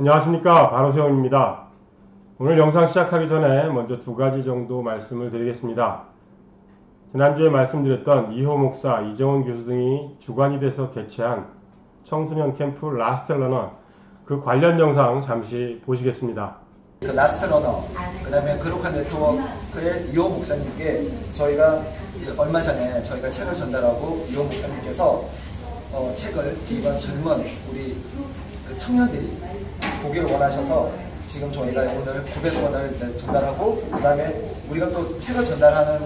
안녕하십니까, 바로세훈입니다. 오늘 영상 시작하기 전에 먼저 두 가지 정도 말씀을 드리겠습니다. 지난주에 말씀드렸던 이호 목사, 이정훈 교수 등이 주관이 돼서 개최한 청소년 캠프 라스트 러너, 그 관련 영상 잠시 보시겠습니다. 그 라스트 러너, 그 다음에 그룹한 네트워크의 이호 목사님께 저희가 얼마 전에 저희가 책을 전달하고 이호 목사님께서 책을 이번 젊은 우리 그 청년들이 보기를 원하셔서 지금 저희가 오늘 900권을 전달하고, 그 다음에 우리가 또 책을 전달하는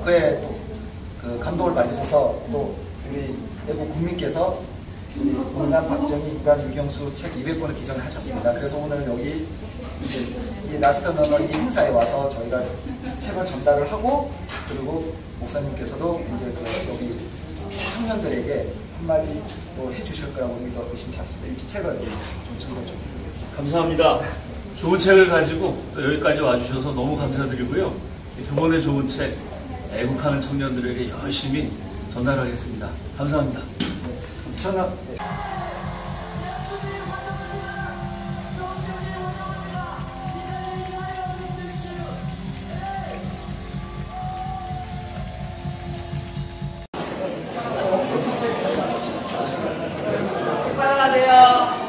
그에 또 그 감동을 받으셔서 또 우리 대구 국민께서 인간 박정희, 인간 유경수 책 200권을 기증을 하셨습니다. 그래서 오늘 여기 이제 이 라스트 러너 이 행사에 와서 저희가 책을 전달을 하고, 그리고 목사님께서도 이제 그 여기 청년들에게 한마디 또 해주실 거라고 우리도 의심치 않습니다. 이 책을 좀 전달 좀 드리겠습니다. 감사합니다. 좋은 책을 가지고 또 여기까지 와주셔서 너무 감사드리고요. 이 두 번의 좋은 책, 애국하는 청년들에게 열심히 전달하겠습니다. 감사합니다. 저는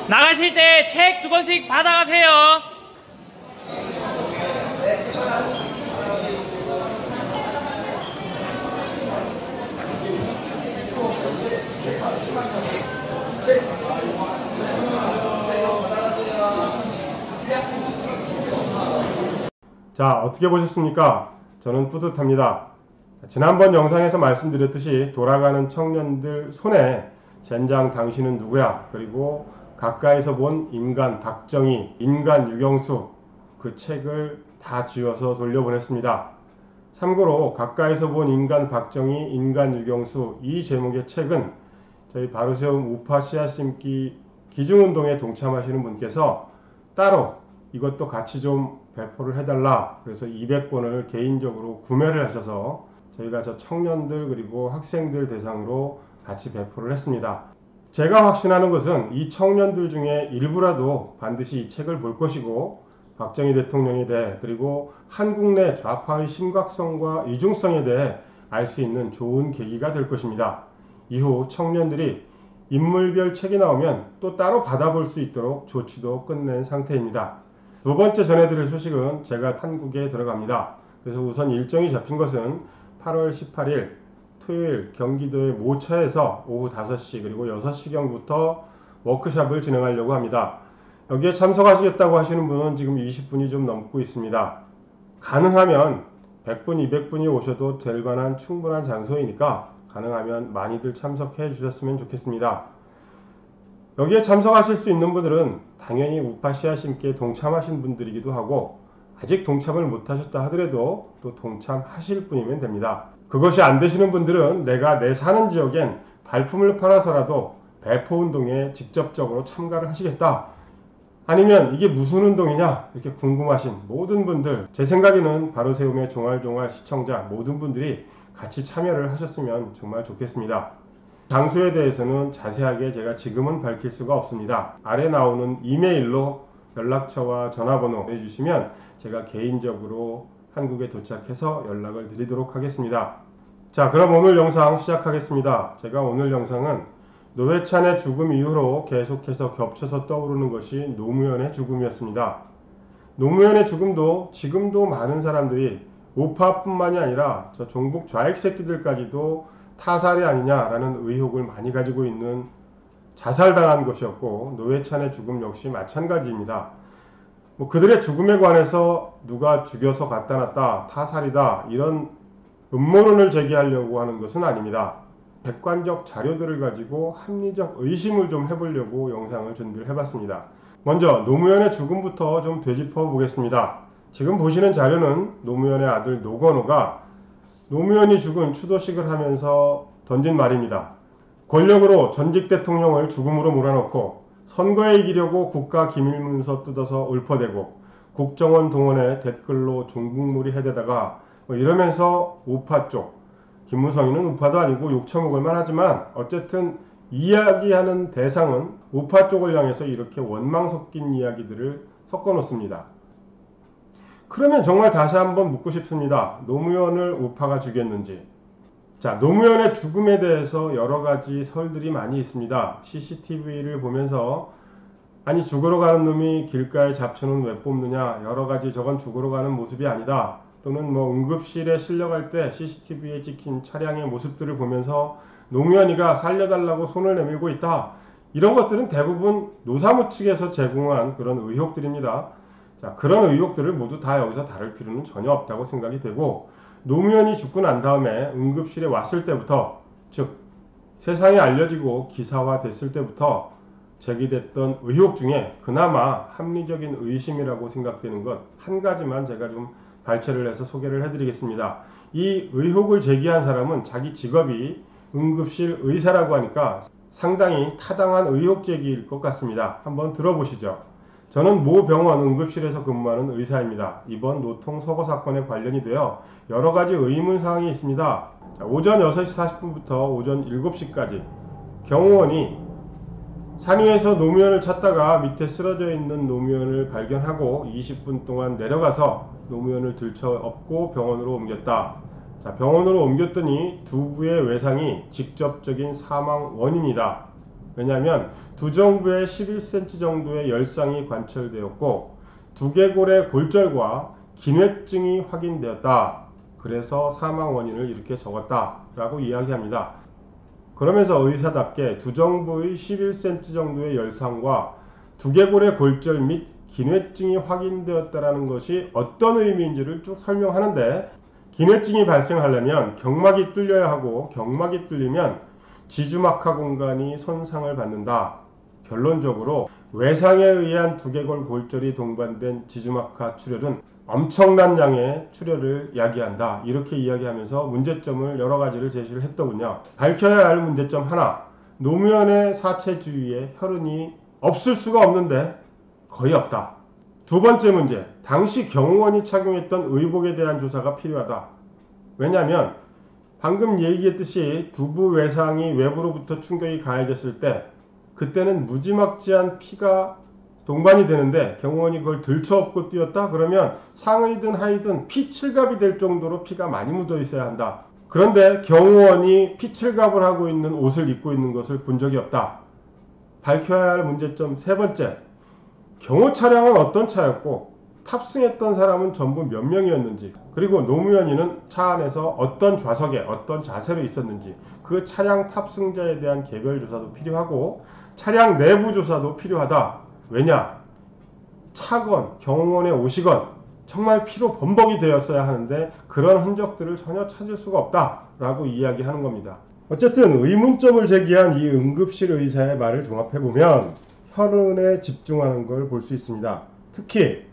나가실 때 책 2권씩 받아가세요. 자, 어떻게 보셨습니까? 저는 뿌듯합니다. 지난번 영상에서 말씀드렸듯이 돌아가는 청년들 손에 젠장 당신은 누구야? 그리고 가까이서 본 인간 박정희, 인간 유경수, 그 책을 다 쥐어서 돌려보냈습니다. 참고로 가까이서 본 인간 박정희, 인간 유경수, 이 제목의 책은 저희 바로세움 우파 씨앗 심기 기증운동에 동참하시는 분께서 따로 이것도 같이 좀 배포를 해달라, 그래서 200권을 개인적으로 구매를 하셔서 저희가 저 청년들 그리고 학생들 대상으로 같이 배포를 했습니다. 제가 확신하는 것은 이 청년들 중에 일부라도 반드시 이 책을 볼 것이고, 박정희 대통령에 대해 그리고 한국 내 좌파의 심각성과 이중성에 대해 알 수 있는 좋은 계기가 될 것입니다. 이후 청년들이 인물별 책이 나오면 또 따로 받아볼 수 있도록 조치도 끝낸 상태입니다. 두 번째 전해드릴 소식은 제가 한국에 들어갑니다. 그래서 우선 일정이 잡힌 것은 8월 18일 토요일 경기도의 모처에서 오후 5시 그리고 6시경부터 워크숍을 진행하려고 합니다. 여기에 참석하시겠다고 하시는 분은 지금 20분이 좀 넘고 있습니다. 가능하면 100분, 200분이 오셔도 될 만한 충분한 장소이니까 가능하면 많이들 참석해 주셨으면 좋겠습니다. 여기에 참석하실 수 있는 분들은 당연히 우파 씨앗 심기에 동참하신 분들이기도 하고, 아직 동참을 못하셨다 하더라도 또 동참하실 분이면 됩니다. 그것이 안 되시는 분들은 내가 내 사는 지역엔 발품을 팔아서라도 배포운동에 직접적으로 참가를 하시겠다, 아니면 이게 무슨 운동이냐 이렇게 궁금하신 모든 분들, 제 생각에는 바로세움의 종알종알 시청자 모든 분들이 같이 참여를 하셨으면 정말 좋겠습니다. 장소에 대해서는 자세하게 제가 지금은 밝힐 수가 없습니다. 아래 나오는 이메일로 연락처와 전화번호 내주시면 제가 개인적으로 한국에 도착해서 연락을 드리도록 하겠습니다. 자, 그럼 오늘 영상 시작하겠습니다. 제가 오늘 영상은 노회찬의 죽음 이후로 계속해서 겹쳐서 떠오르는 것이 노무현의 죽음이었습니다. 노무현의 죽음도 지금도 많은 사람들이 우파뿐만이 아니라 저 종북 좌익 새끼들까지도 타살이 아니냐라는 의혹을 많이 가지고 있는, 자살당한 것이었고, 노회찬의 죽음 역시 마찬가지입니다. 그들의 죽음에 관해서 누가 죽여서 갖다 놨다, 타살이다, 이런 음모론을 제기하려고 하는 것은 아닙니다. 객관적 자료들을 가지고 합리적 의심을 좀 해보려고 영상을 준비를 해봤습니다. 먼저 노무현의 죽음부터 좀 되짚어 보겠습니다. 지금 보시는 자료는 노무현의 아들 노건호가 노무현이 죽은 추도식을 하면서 던진 말입니다. 권력으로 전직 대통령을 죽음으로 몰아넣고 선거에 이기려고 국가 기밀문서 뜯어서 읊어대고 국정원 동원에 댓글로 종북몰이 해대다가 이러면서 우파 쪽, 김무성이는 우파도 아니고 욕처먹을만 하지만 어쨌든 이야기하는 대상은 우파 쪽을 향해서 이렇게 원망 섞인 이야기들을 섞어 놓습니다. 그러면 정말 다시 한번 묻고 싶습니다. 노무현을 우파가 죽였는지. 자, 노무현의 죽음에 대해서 여러 가지 설들이 많이 있습니다. CCTV를 보면서 아니 죽으러 가는 놈이 길가에 잡초는 왜 뽑느냐, 여러 가지 저건 죽으러 가는 모습이 아니다, 또는 뭐 응급실에 실려갈 때 CCTV에 찍힌 차량의 모습들을 보면서 노무현이가 살려달라고 손을 내밀고 있다, 이런 것들은 대부분 노사모 측에서 제공한 그런 의혹들입니다. 자, 그런 의혹들을 모두 다 여기서 다룰 필요는 전혀 없다고 생각이 되고, 노무현이 죽고 난 다음에 응급실에 왔을 때부터, 즉 세상에 알려지고 기사화 됐을 때부터 제기됐던 의혹 중에 그나마 합리적인 의심이라고 생각되는 것 한 가지만 제가 좀 발췌를 해서 소개를 해드리겠습니다. 이 의혹을 제기한 사람은 자기 직업이 응급실 의사라고 하니까 상당히 타당한 의혹 제기일 것 같습니다. 한번 들어보시죠. 저는 모 병원 응급실에서 근무하는 의사입니다. 이번 노통 서거 사건에 관련이 되어 여러 가지 의문사항이 있습니다. 오전 6시 40분부터 오전 7시까지 경호원이 산 위에서 노무현을 찾다가 밑에 쓰러져 있는 노무현을 발견하고 20분 동안 내려가서 노무현을 들쳐업고 병원으로 옮겼다. 자, 병원으로 옮겼더니 두부의 외상이 직접적인 사망 원인이다. 왜냐하면 두정부에 11cm 정도의 열상이 관철되었고 두개골의 골절과 긴회증이 확인되었다. 그래서 사망 원인을 이렇게 적었다 라고 이야기합니다. 그러면서 의사답게 두정부의 11cm 정도의 열상과 두개골의 골절 및 긴회증이 확인되었다라는 것이 어떤 의미인지를 쭉 설명하는데, 긴회증이 발생하려면 경막이 뚫려야 하고, 경막이 뚫리면 지주막하 공간이 손상을 받는다. 결론적으로 외상에 의한 두개골 골절이 동반된 지주막하 출혈은 엄청난 양의 출혈을 야기한다. 이렇게 이야기하면서 문제점을 여러 가지를 제시를 했더군요. 밝혀야 할 문제점 하나, 노무현의 사체 주위에 혈흔이 없을 수가 없는데 거의 없다. 두 번째 문제, 당시 경호원이 착용했던 의복에 대한 조사가 필요하다. 왜냐하면 방금 얘기했듯이 두부 외상이 외부로부터 충격이 가해졌을 때 그때는 무지막지한 피가 동반이 되는데 경호원이 그걸 들쳐업고 뛰었다? 그러면 상의든 하의든 피칠갑이 될 정도로 피가 많이 묻어 있어야 한다. 그런데 경호원이 피칠갑을 하고 있는 옷을 입고 있는 것을 본 적이 없다. 밝혀야 할 문제점 세 번째, 경호 차량은 어떤 차였고 탑승했던 사람은 전부 몇 명이었는지, 그리고 노무현이는 차 안에서 어떤 좌석에 어떤 자세로 있었는지, 그 차량 탑승자에 대한 개별 조사도 필요하고 차량 내부 조사도 필요하다. 왜냐? 차건 경호원에 오시건 정말 피로 범벅이 되었어야 하는데 그런 흔적들을 전혀 찾을 수가 없다라고 이야기하는 겁니다. 어쨌든 의문점을 제기한 이 응급실 의사의 말을 종합해보면 혈흔에 집중하는 걸 볼 수 있습니다. 특히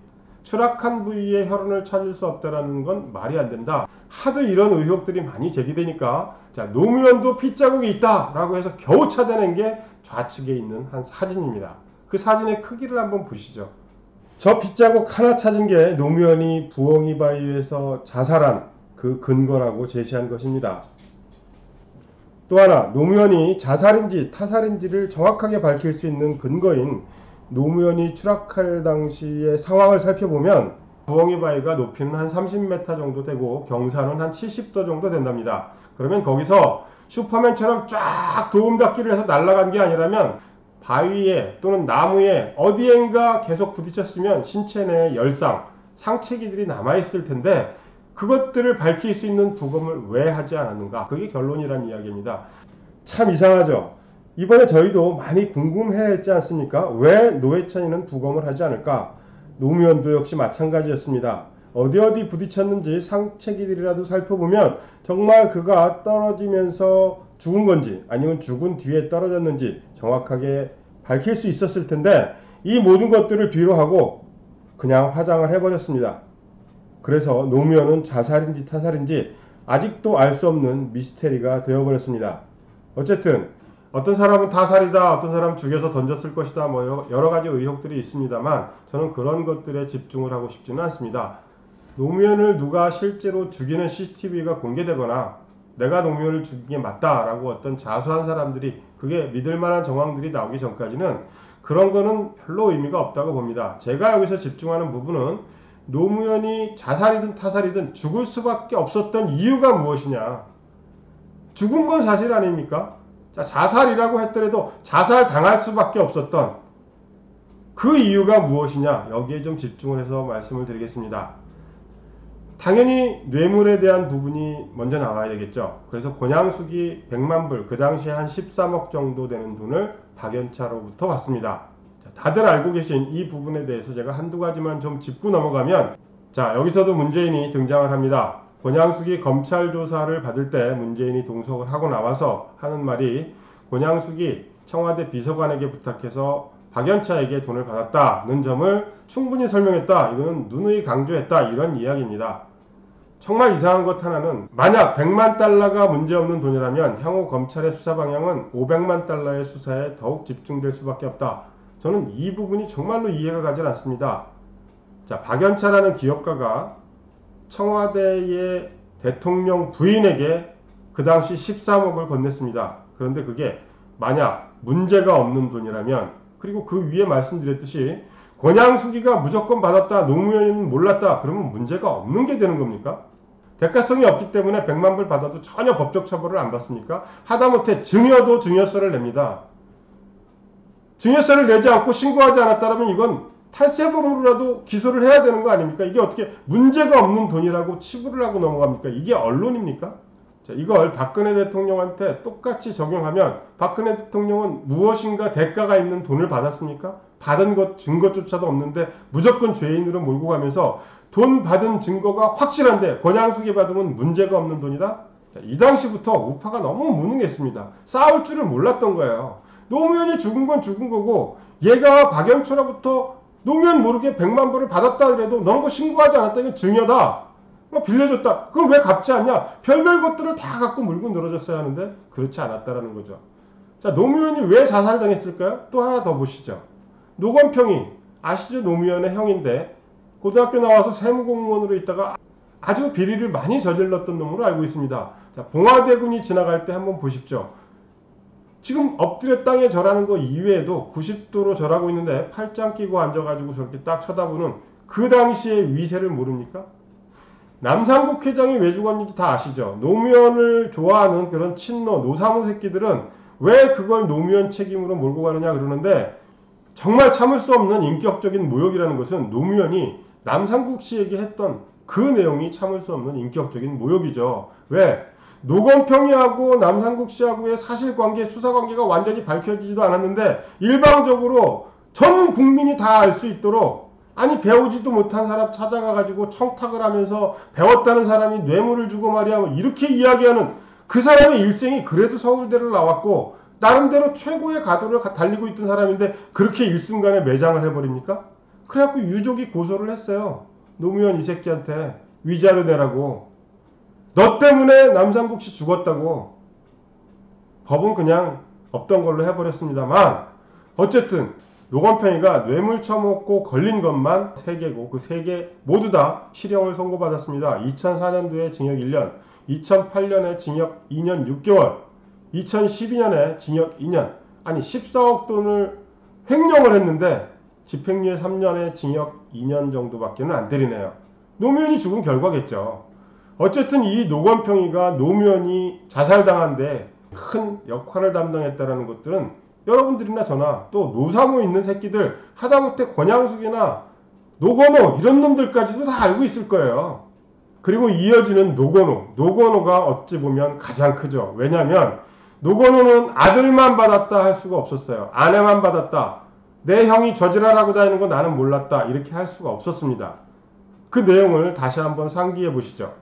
추락한 부위에 혈흔을 찾을 수 없다는 건 말이 안 된다. 하도 이런 의혹들이 많이 제기되니까 자, 노무현도 핏자국이 있다라고 해서 겨우 찾아낸 게 좌측에 있는 한 사진입니다. 그 사진의 크기를 한번 보시죠. 저 핏자국 하나 찾은 게 노무현이 부엉이 바위에서 자살한 그 근거라고 제시한 것입니다. 또 하나, 노무현이 자살인지 타살인지를 정확하게 밝힐 수 있는 근거인 노무현이 추락할 당시의 상황을 살펴보면 부엉이 바위가 높이는 한 30m 정도 되고 경사는 한 70도 정도 된답니다. 그러면 거기서 슈퍼맨처럼 쫙 도움닫기를 해서 날아간 게 아니라면 바위에 또는 나무에 어디엔가 계속 부딪혔으면 신체 내에 열상, 상체기들이 남아있을 텐데 그것들을 밝힐 수 있는 부검을 왜 하지 않았는가? 그게 결론이란 이야기입니다. 참 이상하죠? 이번에 저희도 많이 궁금해했지 않습니까? 왜 노회찬이는 부검을 하지 않을까? 노무현도 역시 마찬가지였습니다. 어디 부딪혔는지 상체기들이라도 살펴보면 정말 그가 떨어지면서 죽은 건지 아니면 죽은 뒤에 떨어졌는지 정확하게 밝힐 수 있었을 텐데 이 모든 것들을 뒤로하고 그냥 화장을 해버렸습니다. 그래서 노무현은 자살인지 타살인지 아직도 알 수 없는 미스테리가 되어버렸습니다. 어쨌든 어떤 사람은 타살이다, 어떤 사람은 죽여서 던졌을 것이다, 뭐 여러 가지 의혹들이 있습니다만 저는 그런 것들에 집중을 하고 싶지는 않습니다. 노무현을 누가 실제로 죽이는 CCTV가 공개되거나 내가 노무현을 죽인 게 맞다라고 어떤 자수한 사람들이 그게 믿을 만한 정황들이 나오기 전까지는 그런 거는 별로 의미가 없다고 봅니다. 제가 여기서 집중하는 부분은 노무현이 자살이든 타살이든 죽을 수밖에 없었던 이유가 무엇이냐. 죽은 건 사실 아닙니까? 자, 자살이라고 했더라도 자살 당할 수밖에 없었던 그 이유가 무엇이냐. 여기에 좀 집중을 해서 말씀을 드리겠습니다. 당연히 뇌물에 대한 부분이 먼저 나와야 되겠죠. 그래서 권양숙이 100만 불, 그 당시에 한 13억 정도 되는 돈을 박연차로부터 받습니다. 자, 다들 알고 계신 이 부분에 대해서 제가 한두 가지만 좀 짚고 넘어가면, 자, 여기서도 문재인이 등장을 합니다. 권양숙이 검찰 조사를 받을 때 문재인이 동석을 하고 나와서 하는 말이, 권양숙이 청와대 비서관에게 부탁해서 박연차에게 돈을 받았다는 점을 충분히 설명했다. 이거는 누누이 강조했다. 이런 이야기입니다. 정말 이상한 것 하나는, 만약 100만 달러가 문제없는 돈이라면 향후 검찰의 수사 방향은 500만 달러의 수사에 더욱 집중될 수밖에 없다. 저는 이 부분이 정말로 이해가 가지 않습니다. 자, 박연차라는 기업가가 청와대의 대통령 부인에게 그 당시 13억을 건넸습니다. 그런데 그게 만약 문제가 없는 돈이라면, 그리고 그 위에 말씀드렸듯이 권양숙이가 무조건 받았다, 노무현은 몰랐다, 그러면 문제가 없는 게 되는 겁니까? 대가성이 없기 때문에 100만 불 받아도 전혀 법적 처벌을 안 받습니까? 하다못해 증여도 증여세를 냅니다. 증여세를 내지 않고 신고하지 않았다면 이건 탈세범으로라도 기소를 해야 되는 거 아닙니까? 이게 어떻게 문제가 없는 돈이라고 치부를 하고 넘어갑니까? 이게 언론입니까? 자, 이걸 박근혜 대통령한테 똑같이 적용하면 박근혜 대통령은 무엇인가 대가가 있는 돈을 받았습니까? 받은 것 증거조차도 없는데 무조건 죄인으로 몰고 가면서 돈 받은 증거가 확실한데 권양숙이 받으면 문제가 없는 돈이다? 자, 이 당시부터 우파가 너무 무능했습니다. 싸울 줄을 몰랐던 거예요. 노무현이 죽은 건 죽은 거고, 얘가 박연초로부터 노무현 모르게 100만 불을 받았다 그래도 너는 거 신고하지 않았다, 이건 증여다, 빌려줬다, 그걸 왜 갚지 않냐, 별별 것들을 다 갖고 물고 늘어졌어야 하는데 그렇지 않았다라는 거죠. 자, 노무현이 왜 자살당했을까요? 또 하나 더 보시죠. 노건평이, 아시죠? 노무현의 형인데 고등학교 나와서 세무공무원으로 있다가 아주 비리를 많이 저질렀던 놈으로 알고 있습니다. 자, 봉화대군이 지나갈 때 한번 보십시오. 지금 엎드려 땅에 절하는 거 이외에도 90도로 절하고 있는데 팔짱 끼고 앉아가지고 저렇게 딱 쳐다보는 그 당시의 위세를 모릅니까? 남상국 회장이 왜 죽었는지 다 아시죠? 노무현을 좋아하는 그런 친노, 노사모 새끼들은 왜 그걸 노무현 책임으로 몰고 가느냐 그러는데, 정말 참을 수 없는 인격적인 모욕이라는 것은 노무현이 남상국 씨에게 했던 그 내용이 참을 수 없는 인격적인 모욕이죠. 왜? 노건평이하고 남상국 씨하고의 사실관계, 수사관계가 완전히 밝혀지지도 않았는데 일방적으로 전 국민이 다 알 수 있도록, 아니 배우지도 못한 사람 찾아가가지고 청탁을 하면서 배웠다는 사람이 뇌물을 주고 말이야 이렇게 이야기하는 그 사람의 일생이 그래도 서울대를 나왔고 나름대로 최고의 가도를 달리고 있던 사람인데 그렇게 일순간에 매장을 해버립니까? 그래갖고 유족이 고소를 했어요. 노무현 이 새끼한테 위자료 내라고. 너 때문에 남상국 씨 죽었다고. 법은 그냥 없던 걸로 해버렸습니다만, 어쨌든 노건평이가 뇌물 처먹고 걸린 것만 3개고 그 3개 모두 다 실형을 선고받았습니다. 2004년도에 징역 1년, 2008년에 징역 2년 6개월, 2012년에 징역 2년, 아니 14억 돈을 횡령을 했는데 집행유예 3년에 징역 2년 정도밖에는 안 때리네요. 노무현이 죽은 결과겠죠. 어쨌든 이 노건평이가 노무현이 자살당한데 큰 역할을 담당했다는 것들은 여러분들이나 저나 또 노사모 있는 새끼들, 하다못해 권양숙이나 노건호 이런 놈들까지도 다 알고 있을 거예요. 그리고 이어지는 노건호가 어찌 보면 가장 크죠. 왜냐하면 노건호는 아들만 받았다 할 수가 없었어요. 아내만 받았다, 내 형이 저지랄하고 다니는 거 나는 몰랐다, 이렇게 할 수가 없었습니다. 그 내용을 다시 한번 상기해 보시죠.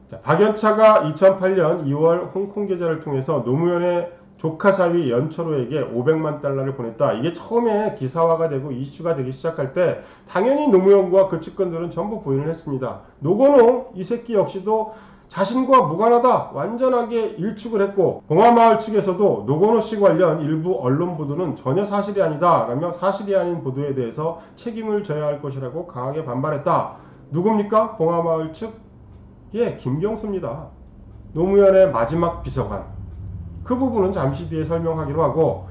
자, 박연차가 2008년 2월 홍콩 계좌를 통해서 노무현의 조카 사위 연철호에게 500만 달러를 보냈다. 이게 처음에 기사화가 되고 이슈가 되기 시작할 때 당연히 노무현과 그 측근들은 전부 부인을 했습니다. 노건호 이 새끼 역시도 자신과 무관하다 완전하게 일축을 했고, 봉화마을 측에서도 노건호 씨 관련 일부 언론 보도는 전혀 사실이 아니다 라며 사실이 아닌 보도에 대해서 책임을 져야 할 것이라고 강하게 반발했다. 누굽니까? 봉화마을 측? 예, 김경수입니다. 노무현의 마지막 비서관. 그 부분은 잠시 뒤에 설명하기로 하고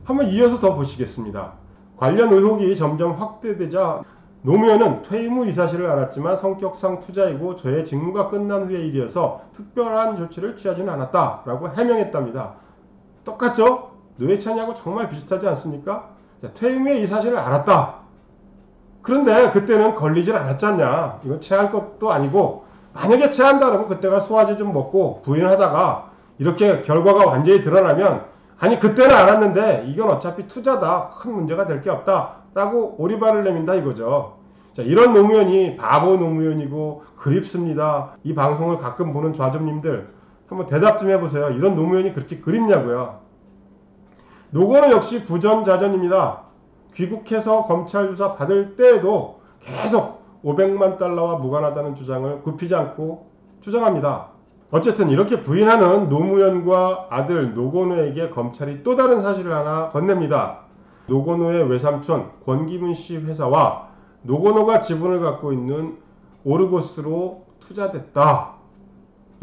한번 이어서 더 보시겠습니다. 관련 의혹이 점점 확대되자 노무현은 퇴임 후 이 사실을 알았지만 성격상 투자이고 저의 직무가 끝난 후의 일이어서 특별한 조치를 취하지는 않았다라고 해명했답니다. 똑같죠? 노회찬이하고 정말 비슷하지 않습니까? 자, 퇴임 후에 이 사실을 알았다. 그런데 그때는 걸리질 않았지 않냐. 이건 체할 것도 아니고 만약에 체한다 그러면 그때가 소화제 좀 먹고 부인하다가 이렇게 결과가 완전히 드러나면 아니 그때는 알았는데 이건 어차피 투자다. 큰 문제가 될 게 없다. 라고 오리발을 내민다 이거죠. 자, 이런 노무현이 바보 노무현이고 그립습니다. 이 방송을 가끔 보는 좌점님들 한번 대답 좀 해보세요. 이런 노무현이 그렇게 그립냐고요. 노건호 역시 부전자전입니다. 귀국해서 검찰 조사 받을 때에도 계속 500만 달러와 무관하다는 주장을 굽히지 않고 주장합니다. 어쨌든 이렇게 부인하는 노무현과 아들 노건호에게 검찰이 또 다른 사실을 하나 건넵니다. 노건호의 외삼촌 권기문 씨 회사와 노건호가 지분을 갖고 있는 오르고스로 투자됐다.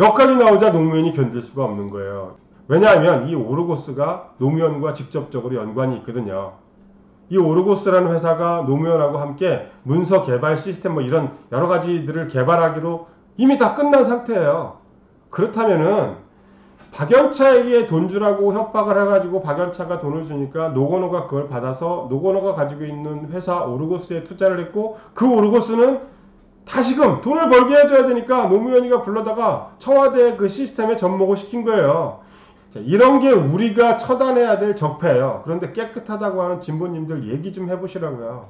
여기까지 나오자 노무현이 견딜 수가 없는 거예요. 왜냐하면 이 오르고스가 노무현과 직접적으로 연관이 있거든요. 이 오르고스라는 회사가 노무현하고 함께 문서 개발 시스템 뭐 이런 여러 가지들을 개발하기로 이미 다 끝난 상태예요. 그렇다면은 박연차에게 돈 주라고 협박을 해가지고 박연차가 돈을 주니까 노건호가 그걸 받아서 노건호가 가지고 있는 회사 오르고스에 투자를 했고 그 오르고스는 다시금 돈을 벌게 해줘야 되니까 노무현이가 불러다가 청와대 그 시스템에 접목을 시킨 거예요. 자, 이런 게 우리가 처단해야 될 적폐예요. 그런데 깨끗하다고 하는 진보님들 얘기 좀 해보시라고요.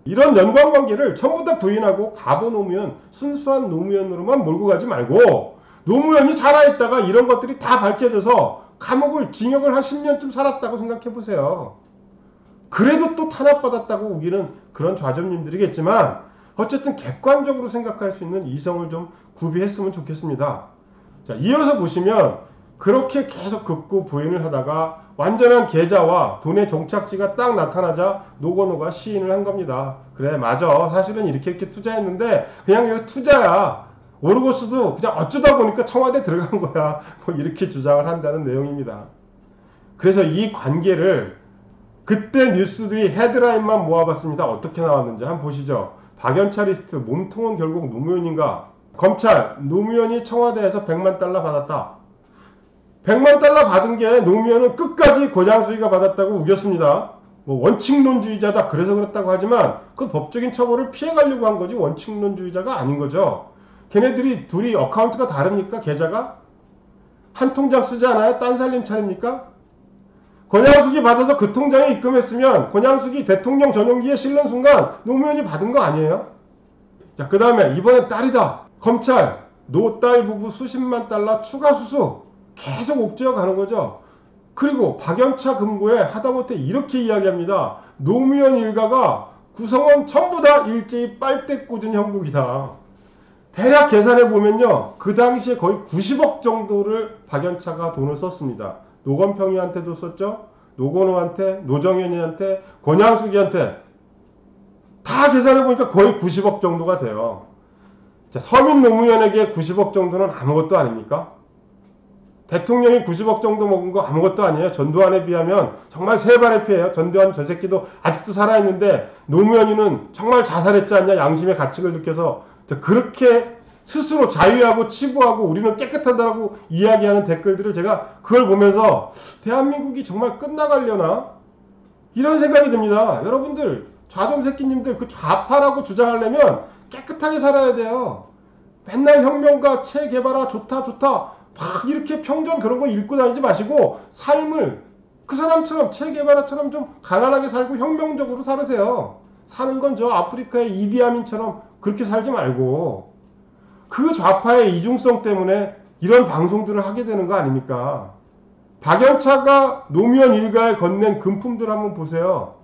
이런 연관관계를 전부 다 부인하고 바보 노무현, 순수한 노무현으로만 몰고 가지 말고 노무현이 살아있다가 이런 것들이 다 밝혀져서 감옥을 징역을 한 10년쯤 살았다고 생각해보세요. 그래도 또 탄압받았다고 우기는 그런 좌점님들이겠지만 어쨌든 객관적으로 생각할 수 있는 이성을 좀 구비했으면 좋겠습니다. 자, 이어서 보시면 그렇게 계속 긋고 부인을 하다가 완전한 계좌와 돈의 종착지가 딱 나타나자 노건호가 시인을 한 겁니다. 그래 맞아 사실은 이렇게 투자했는데 그냥 이거 투자야. 오르고스도 그냥 어쩌다 보니까 청와대 들어간 거야. 뭐 이렇게 주장을 한다는 내용입니다. 그래서 이 관계를 그때 뉴스들이 헤드라인만 모아봤습니다. 어떻게 나왔는지 한번 보시죠. 박연차 리스트 몸통은 결국 노무현인가? 검찰 노무현이 청와대에서 100만 달러 받았다. 100만 달러 받은 게 노무현은 끝까지 고장수위가 받았다고 우겼습니다. 뭐 원칙론주의자다 그래서 그렇다고 하지만 그 법적인 처벌을 피해가려고 한 거지 원칙론주의자가 아닌 거죠. 걔네들이 둘이 어카운트가 다릅니까? 계좌가? 한 통장 쓰지 않아요? 딴 살림 차립니까? 권양숙이 받아서 그 통장에 입금했으면 권양숙이 대통령 전용기에 실는 순간 노무현이 받은 거 아니에요? 자, 그 다음에 이번엔 딸이다. 검찰 노딸 부부 수십만 달러 추가 수수 계속 옥죄어 가는 거죠. 그리고 박연차 금고에 하다못해 이렇게 이야기합니다. 노무현 일가가 구성원 전부 다 일제히 빨대 꽂은 형국이다. 대략 계산해 보면요. 그 당시에 거의 90억 정도를 박연차가 돈을 썼습니다. 노건평이한테도 썼죠. 노건호한테, 노정현이한테, 권양숙이한테 다 계산해 보니까 거의 90억 정도가 돼요. 자, 서민 노무현에게 90억 정도는 아무것도 아닙니까? 대통령이 90억 정도 먹은 거 아무것도 아니에요. 전두환에 비하면 정말 세 발의 피해요. 전두환 저 새끼도 아직도 살아있는데 노무현이는 정말 자살했지 않냐. 양심의 가책을 느껴서 그렇게 스스로 자유하고 치부하고 우리는 깨끗하다고 이야기하는 댓글들을 제가 그걸 보면서 대한민국이 정말 끝나가려나? 이런 생각이 듭니다. 여러분들 좌좀 새끼님들 그 좌파라고 주장하려면 깨끗하게 살아야 돼요. 맨날 혁명가 체 개발아 좋다 막 이렇게 평전 그런 거 읽고 다니지 마시고 삶을 그 사람처럼 체 개발아처럼 좀 가난하게 살고 혁명적으로 살으세요. 사는 건 저 아프리카의 이디아민처럼 그렇게 살지 말고 그 좌파의 이중성 때문에 이런 방송들을 하게 되는 거 아닙니까? 박연차가 노무현 일가에 건넨 금품들 한번 보세요.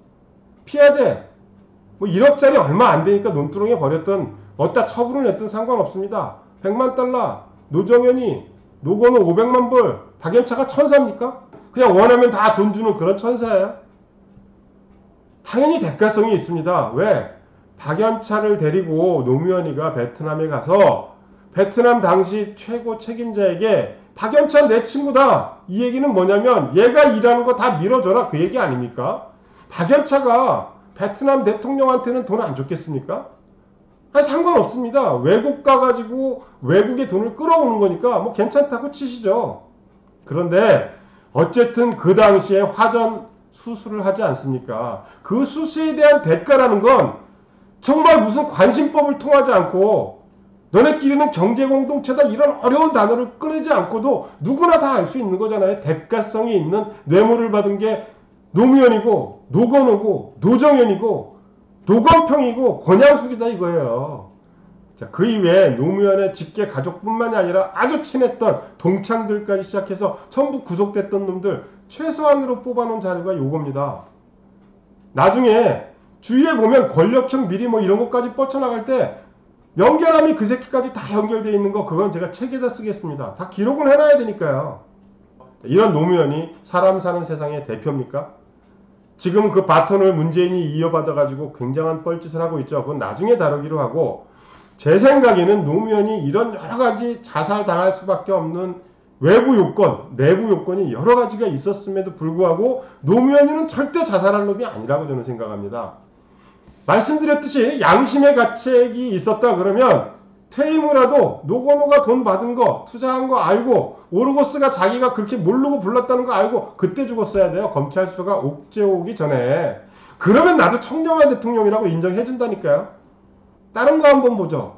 피해제 뭐 1억짜리 얼마 안 되니까 논두렁에 버렸던 어디다 처분을 냈든 상관없습니다. 100만 달러 노정현이 노건호 500만 불 박연차가 천사입니까? 그냥 원하면 다 돈 주는 그런 천사예요? 당연히 대가성이 있습니다. 왜? 박연차를 데리고 노무현이가 베트남에 가서 베트남 당시 최고 책임자에게 박연찬 내 친구다. 이 얘기는 뭐냐면 얘가 일하는 거 다 밀어줘라 그 얘기 아닙니까? 박연차가 베트남 대통령한테는 돈 안 줬겠습니까? 아니 상관없습니다. 외국 가가지고 외국의 돈을 끌어오는 거니까 뭐 괜찮다고 치시죠. 그런데 어쨌든 그 당시에 화전 수술을 하지 않습니까? 그 수술에 대한 대가라는 건 정말 무슨 관심법을 통하지 않고 너네끼리는 경제공동체다 이런 어려운 단어를 꺼내지 않고도 누구나 다 알 수 있는 거잖아요. 대가성이 있는 뇌물을 받은 게 노무현이고 노건호고 노정현이고 노건평이고 권양숙이다 이거예요. 자, 그 이외에 노무현의 직계 가족뿐만이 아니라 아주 친했던 동창들까지 시작해서 전부 구속됐던 놈들 최소한으로 뽑아놓은 자료가 요겁니다. 나중에 주위에 보면 권력형 비리 뭐 이런 것까지 뻗쳐나갈 때 연결함이 그 새끼까지 다 연결되어 있는 거 그건 제가 책에다 쓰겠습니다. 다 기록을 해놔야 되니까요. 이런 노무현이 사람 사는 세상의 대표입니까? 지금 그 바톤을 문재인이 이어받아가지고 굉장한 뻘짓을 하고 있죠. 그건 나중에 다루기로 하고 제 생각에는 노무현이 이런 여러가지 자살당할 수밖에 없는 외부 요건, 내부 요건이 여러가지가 있었음에도 불구하고 노무현이는 절대 자살할 놈이 아니라고 저는 생각합니다. 말씀드렸듯이 양심의 가책이 있었다 그러면 퇴임 후라도 노건호가 돈 받은 거 투자한 거 알고 오르고스가 자기가 그렇게 모르고 불렀다는 거 알고 그때 죽었어야 돼요. 검찰 수사가 옥죄 오기 전에. 그러면 나도 청렴한 대통령이라고 인정해 준다니까요. 다른 거 한번 보죠.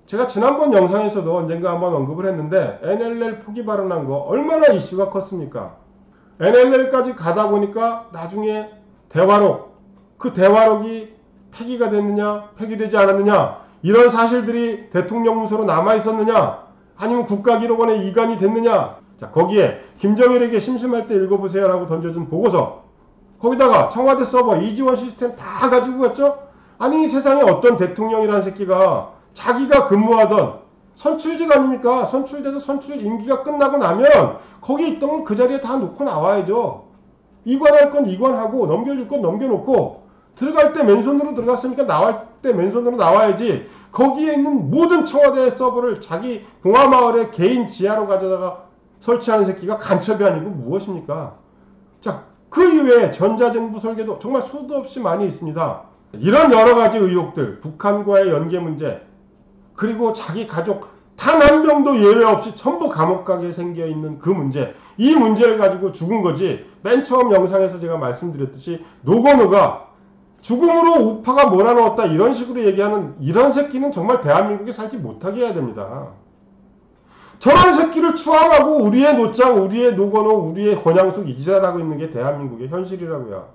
제가 지난번 영상에서도 언젠가 한번 언급을 했는데 NLL 포기 발언한 거 얼마나 이슈가 컸습니까? NLL까지 가다 보니까 나중에 대화록, 그 대화록이 폐기가 됐느냐 폐기되지 않았느냐 이런 사실들이 대통령 문서로 남아있었느냐 아니면 국가기록원에 이관이 됐느냐. 자, 거기에 김정일에게 심심할 때 읽어보세요 라고 던져준 보고서 거기다가 청와대 서버 이지원 시스템 다 가지고 갔죠. 아니 세상에 어떤 대통령이라는 새끼가 자기가 근무하던 선출직 아닙니까? 선출돼서 선출 임기가 끝나고 나면 거기 있던 그 자리에 다 놓고 나와야죠. 이관할 건 이관하고 넘겨줄 건 넘겨놓고 들어갈 때 맨손으로 들어갔으니까 나갈 때 맨손으로 나와야지. 거기에 있는 모든 청와대 서버를 자기 봉화마을의 개인 지하로 가져다가 설치하는 새끼가 간첩이 아니고 무엇입니까? 자, 그 이외에 전자정부 설계도 정말 수도 없이 많이 있습니다. 이런 여러가지 의혹들, 북한과의 연계 문제, 그리고 자기 가족 단 한 명도 예외 없이 전부 감옥 가게 생겨있는 그 문제, 이 문제를 가지고 죽은 거지. 맨 처음 영상에서 제가 말씀드렸듯이 노건호가 죽음으로 우파가 몰아넣었다 이런 식으로 얘기하는 이런 새끼는 정말 대한민국에 살지 못하게 해야 됩니다. 저런 새끼를 추앙하고 우리의 노짱, 우리의 노건호, 우리의 권양숙 이지랄하고 있는 게 대한민국의 현실이라고요.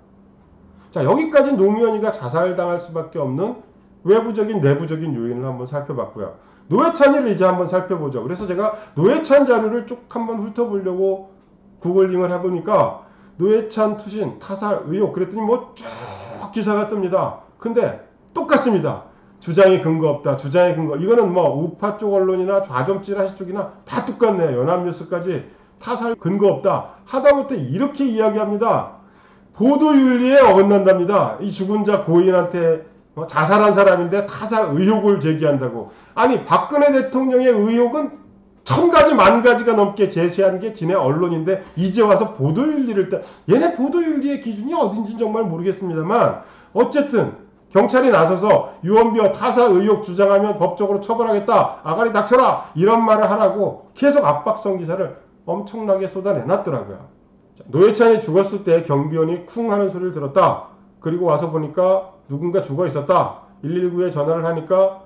자, 여기까지 노무현이가 자살당할 수밖에 없는 외부적인 내부적인 요인을 한번 살펴봤고요. 노회찬이를 이제 한번 살펴보죠. 그래서 제가 노회찬 자료를 쭉 한번 훑어보려고 구글링을 해보니까 노회찬 투신 타살 의혹 그랬더니 뭐 쭉 기사가 뜹니다. 근데 똑같습니다. 주장이 근거 없다. 주장의 근거. 이거는 뭐 우파 쪽 언론이나 좌점찌라시 쪽이나 다 똑같네요. 연합뉴스까지 타살 근거 없다. 하다못해 이렇게 이야기합니다. 보도윤리에 어긋난답니다. 이 죽은 자 고인한테 자살한 사람인데 타살 의혹을 제기한다고. 아니 박근혜 대통령의 의혹은 1000가지 만가지가 넘게 제시한 게 지네 언론인데 이제 와서 보도윤리를 얘네 보도윤리의 기준이 어딘지 정말 모르겠습니다만 어쨌든 경찰이 나서서 유언비어 타살 의혹 주장하면 법적으로 처벌하겠다. 아가리 닥쳐라. 이런 말을 하라고 계속 압박성 기사를 엄청나게 쏟아내놨더라고요. 노회찬이 죽었을 때 경비원이 쿵 하는 소리를 들었다. 그리고 와서 보니까 누군가 죽어 있었다. 119에 전화를 하니까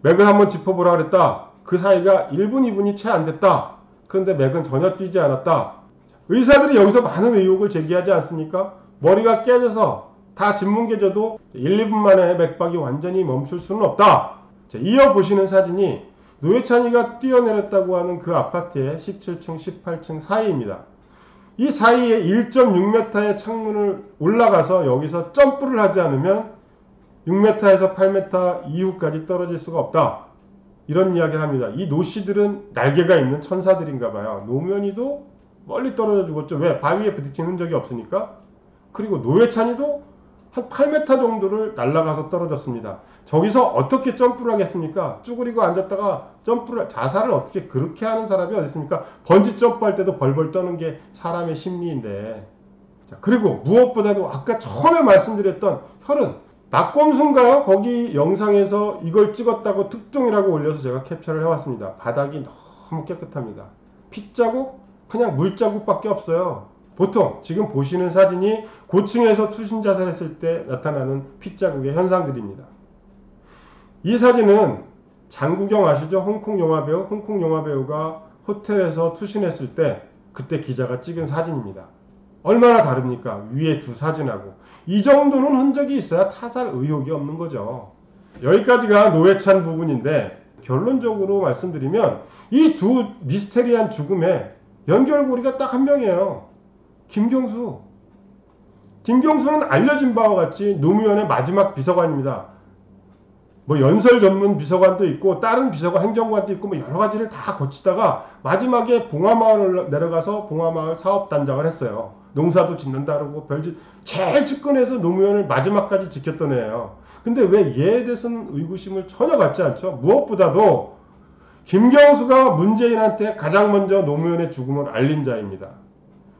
맥을 한번 짚어보라 그랬다. 그 사이가 1분, 2분이 채 안 됐다. 그런데 맥은 전혀 뛰지 않았다. 의사들이 여기서 많은 의혹을 제기하지 않습니까? 머리가 깨져서 다 진문계져도 1, 2분 만에 맥박이 완전히 멈출 수는 없다. 자, 이어보시는 사진이 노회찬이가 뛰어내렸다고 하는 그 아파트의 17층, 18층 사이입니다. 이 사이에 1.6m의 창문을 올라가서 여기서 점프를 하지 않으면 6m에서 8m 이후까지 떨어질 수가 없다. 이런 이야기를 합니다. 이 노씨들은 날개가 있는 천사들인가 봐요. 노무현이도 멀리 떨어져 죽었죠. 왜? 바위에 부딪힌 흔적이 없으니까. 그리고 노회찬이도 한 8m 정도를 날아가서 떨어졌습니다. 저기서 어떻게 점프를 하겠습니까? 쭈그리고 앉았다가 자살을 어떻게 그렇게 하는 사람이 어디 있습니까? 번지 점프할 때도 벌벌 떠는 게 사람의 심리인데. 자, 그리고 무엇보다도 아까 처음에 말씀드렸던 혈흔, 낙검수인가요? 거기 영상에서 이걸 찍었다고 특종이라고 올려서 제가 캡처를 해왔습니다. 바닥이 너무 깨끗합니다. 핏자국? 그냥 물자국밖에 없어요. 보통 지금 보시는 사진이 고층에서 투신 자살했을 때 나타나는 핏자국의 현상들입니다. 이 사진은 장국영 아시죠? 홍콩 영화배우가 호텔에서 투신했을 때 그때 기자가 찍은 사진입니다. 얼마나 다릅니까? 위에 두 사진하고. 이 정도는 흔적이 있어야 타살 의혹이 없는 거죠. 여기까지가 노회찬 부분인데 결론적으로 말씀드리면 이 두 미스테리한 죽음의 연결고리가 딱 한 명이에요. 김경수. 김경수는 알려진 바와 같이 노무현의 마지막 비서관입니다. 뭐 연설 전문 비서관도 있고 다른 비서관 행정관도 있고 뭐 여러 가지를 다 거치다가 마지막에 봉화마을을 내려가서 봉화마을 사업단장을 했어요. 농사도 짓는다 그러고 별짓 제일 측근에서 노무현을 마지막까지 지켰던 애예요. 근데 왜 얘에 대해서는 의구심을 전혀 갖지 않죠? 무엇보다도 김경수가 문재인한테 가장 먼저 노무현의 죽음을 알린 자입니다.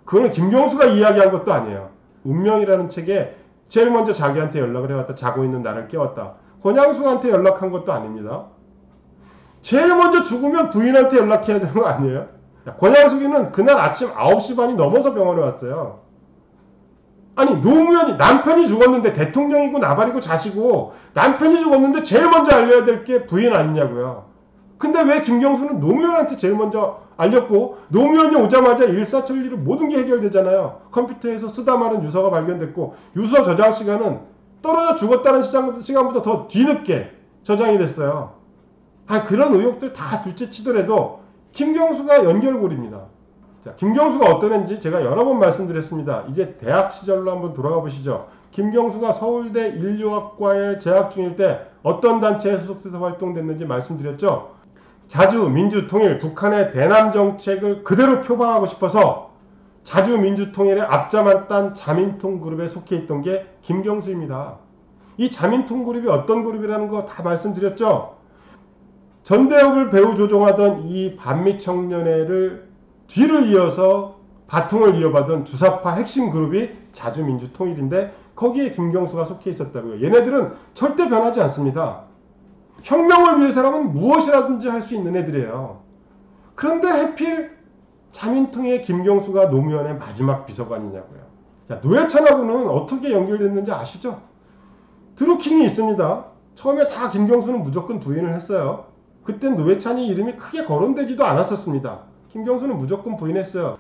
그거는 김경수가 이야기한 것도 아니에요. 운명이라는 책에 제일 먼저 자기한테 연락을 해왔다. 자고 있는 나를 깨웠다. 권양숙한테 연락한 것도 아닙니다. 제일 먼저 죽으면 부인한테 연락해야 되는 거 아니에요? 권양숙이는 그날 아침 9시 반이 넘어서 병원에 왔어요. 아니 노무현이 남편이 죽었는데 대통령이고 나발이고 자시고 남편이 죽었는데 제일 먼저 알려야 될 게 부인 아니냐고요. 근데 왜 김경수는 노무현한테 제일 먼저 알렸고 노무현이 오자마자 일사천리로 모든 게 해결되잖아요. 컴퓨터에서 쓰다 마는 유서가 발견됐고 유서 저장 시간은 떨어져 죽었다는 시간보다 더 뒤늦게 저장이 됐어요. 그런 의혹들 다 둘째 치더라도 김경수가 연결고리입니다. 자, 김경수가 어떤 애인지 제가 여러 번 말씀드렸습니다. 이제 대학 시절로 한번 돌아가 보시죠. 김경수가 서울대 인류학과에 재학 중일 때 어떤 단체에 소속돼서 활동됐는지 말씀드렸죠. 자주 민주통일, 북한의 대남 정책을 그대로 표방하고 싶어서 자주 민주통일의 앞자만 딴 자민통 그룹에 속해 있던 게 김경수입니다. 이 자민통 그룹이 어떤 그룹이라는 거 다 말씀드렸죠. 전대협을 배후 조종하던 이 반미청년회를 뒤를 이어서 바통을 이어받은 주사파 핵심 그룹이 자주민주통일인데 거기에 김경수가 속해 있었다고요. 얘네들은 절대 변하지 않습니다. 혁명을 위해서라면 무엇이라든지 할 수 있는 애들이에요. 그런데 하필 자민통의 김경수가 노무현의 마지막 비서관이냐고요. 자, 노회찬하고는 어떻게 연결됐는지 아시죠? 드루킹이 있습니다. 처음에 다 김경수는 무조건 부인을 했어요. 그땐 노회찬이 이름이 크게 거론되지도 않았었습니다. 김경수는 무조건 부인했어요.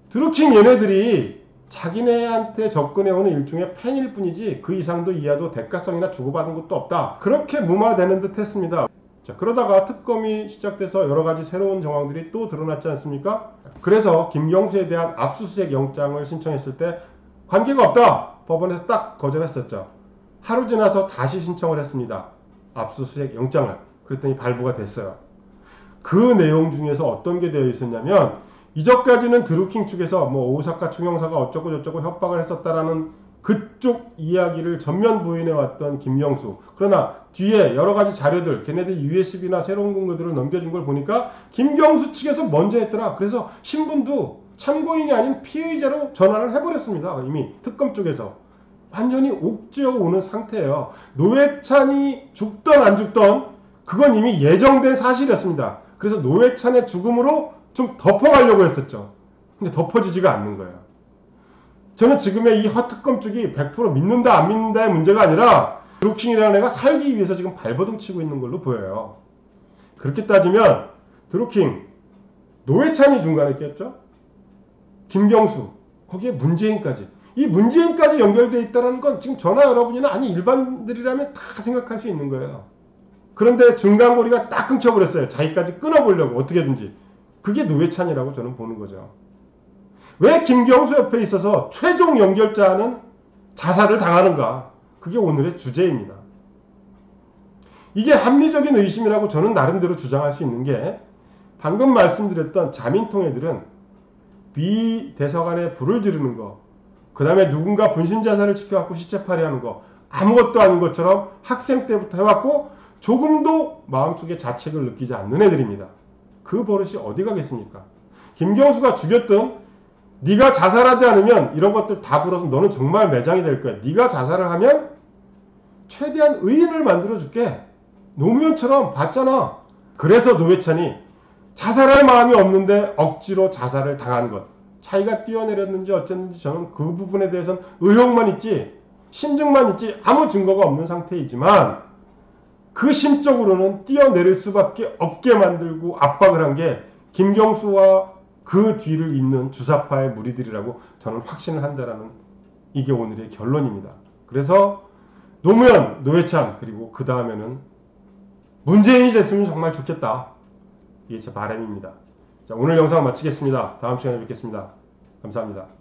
드루킹 얘네들이 자기네한테 접근해오는 일종의 팬일 뿐이지 그 이상도 이하도 대가성이나 주고받은 것도 없다. 그렇게 무마되는 듯 했습니다. 자, 그러다가 특검이 시작돼서 여러 가지 새로운 정황들이 또 드러났지 않습니까? 그래서 김경수에 대한 압수수색 영장을 신청했을 때 관계가 없다. 법원에서 딱 거절했었죠. 하루 지나서 다시 신청을 했습니다. 압수수색 영장을. 그랬더니 발부가 됐어요. 그 내용 중에서 어떤 게 되어 있었냐면 이전까지는 드루킹 측에서 뭐 오사카 총영사가 어쩌고 저쩌고 협박을 했었다라는 그쪽 이야기를 전면 부인해왔던 김경수. 그러나 뒤에 여러 가지 자료들, 걔네들 USB나 새로운 근거들을 넘겨준 걸 보니까 김경수 측에서 먼저 했더라. 그래서 신분도 참고인이 아닌 피의자로 전환을 해버렸습니다. 이미 특검 쪽에서. 완전히 옥죄어 오는 상태예요. 노회찬이 죽던 안 죽던 그건 이미 예정된 사실이었습니다. 그래서 노회찬의 죽음으로 좀 덮어가려고 했었죠. 근데 덮어지지가 않는 거예요. 저는 지금의 이 허특검 쪽이 100% 믿는다 안 믿는다의 문제가 아니라 드루킹이라는 애가 살기 위해서 지금 발버둥 치고 있는 걸로 보여요. 그렇게 따지면 드루킹, 노회찬이 중간에 꼈죠. 김경수, 거기에 문재인까지. 이 문재인까지 연결되어 있다는 건 지금 전화 여러분이나 아니 일반들이라면 다 생각할 수 있는 거예요. 그런데 중간고리가 딱 끊겨버렸어요. 자기까지 끊어보려고 어떻게든지. 그게 노회찬이라고 저는 보는 거죠. 왜 김경수 옆에 있어서 최종 연결자는 자살을 당하는가? 그게 오늘의 주제입니다. 이게 합리적인 의심이라고 저는 나름대로 주장할 수 있는 게 방금 말씀드렸던 자민통 애들은 비대서관에 불을 지르는 거, 그 다음에 누군가 분신자살을 지켜갖고 시체팔이하는 거 아무것도 아닌 것처럼 학생 때부터 해왔고 조금도 마음속에 자책을 느끼지 않는 애들입니다. 그 버릇이 어디 가겠습니까? 김경수가 죽였던 네가 자살하지 않으면 이런 것들 다 불어서 너는 정말 매장이 될 거야. 네가 자살을 하면 최대한 의인을 만들어줄게. 노무현처럼 봤잖아. 그래서 노회찬이 자살할 마음이 없는데 억지로 자살을 당한 것. 자기가 뛰어내렸는지 어쨌는지 저는 그 부분에 대해서는 의혹만 있지 심증만 있지 아무 증거가 없는 상태이지만 그 심적으로는 뛰어내릴 수밖에 없게 만들고 압박을 한 게 김경수와 그 뒤를 잇는 주사파의 무리들이라고 저는 확신을 한다라는 이게 오늘의 결론입니다. 그래서 노무현, 노회찬 그리고 그 다음에는 문재인이 됐으면 정말 좋겠다. 이게 제 바람입니다. 자, 오늘 영상 마치겠습니다. 다음 시간에 뵙겠습니다. 감사합니다.